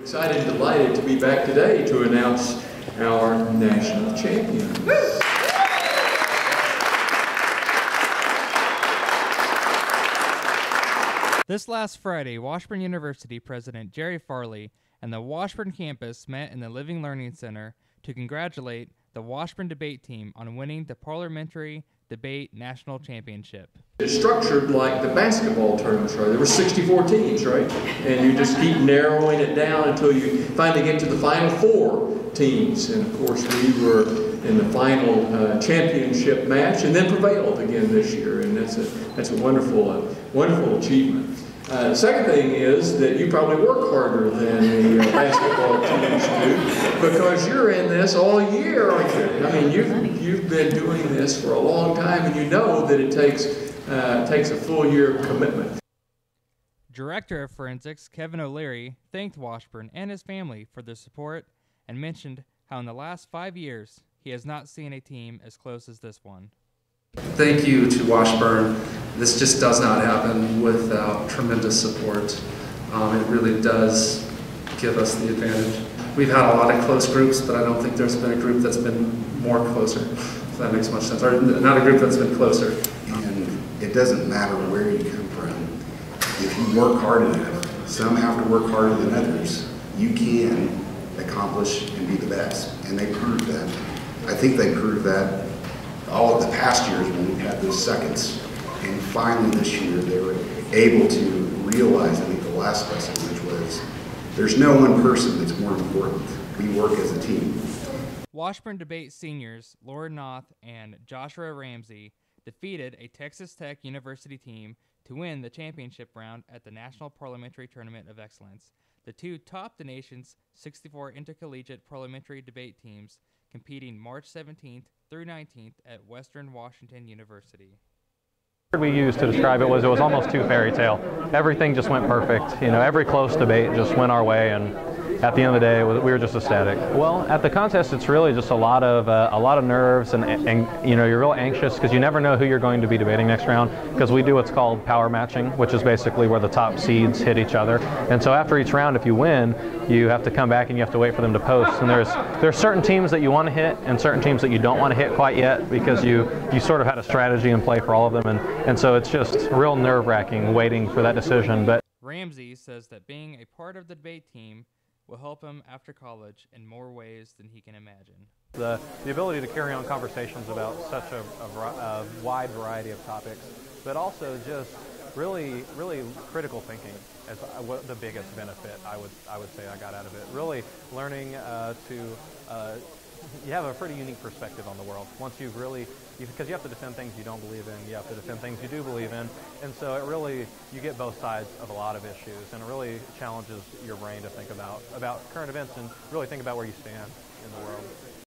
Excited and delighted to be back today to announce our national champion. This last Friday, Washburn University President Jerry Farley and the Washburn campus met in the Living Learning Center to congratulate the Washburn Debate team on winning the Parliamentary Debate National Championship. It's structured like the basketball tournaments, right? There were 64 teams, right? And you just keep narrowing it down until you finally get to the final 4 teams. And of course, we were in the final championship match and then prevailed again this year. And that's a wonderful, wonderful achievement. The second thing is that you probably work harder than the basketball teams do because you're in this all year, aren't you? I mean, you've been doing this for a long time, and you know that it takes a full year commitment. Director of Forensics Kevin O'Leary thanked Washburn and his family for their support and mentioned how in the last 5 years he has not seen a team as close as this one. Thank you to Washburn. This just does not happen without tremendous support. It really does give us the advantage. We've had a lot of close groups, but I don't think there's been a group that's been more closer, if that makes much sense. Or not a group that's been closer. And it doesn't matter where you come from. If you work hard enough, some have to work harder than others, you can accomplish and be the best. And they proved that. I think they proved that all of the past years when we've had those seconds. And finally this year they were able to realize, I think the last lesson, which was, there's no one person that's more important. We work as a team. Washburn Debate seniors Lauren Noth and Joshua Ramsey defeated a Texas Tech University team to win the championship round at the National Parliamentary Tournament of Excellence. The two topped the nation's 64 intercollegiate parliamentary debate teams, competing March 17th through 19th at Western Washington University. The word we used to describe it was almost too fairy tale. Everything just went perfect. You know, every close debate just went our way, and at the end of the day, we were just ecstatic. Well, at the contest, it's really just a lot of nerves, and you know, you're real anxious because you never know who you're going to be debating next round. Because we do what's called power matching, which is basically where the top seeds hit each other. And so after each round, if you win, you have to come back and you have to wait for them to post. And there's certain teams that you want to hit and certain teams that you don't want to hit quite yet because you sort of had a strategy in play for all of them, and so it's just real nerve-wracking waiting for that decision. But Ramsey says that being a part of the debate team will help him after college in more ways than he can imagine. The ability to carry on conversations about such a wide variety of topics, but also just really critical thinking is what the biggest benefit I would say I got out of it. Really learning you have a pretty unique perspective on the world. Once you've really, because you have to defend things you don't believe in, you have to defend things you do believe in, and so it really, you get both sides of a lot of issues, and it really challenges your brain to think about current events and really think about where you stand in the world.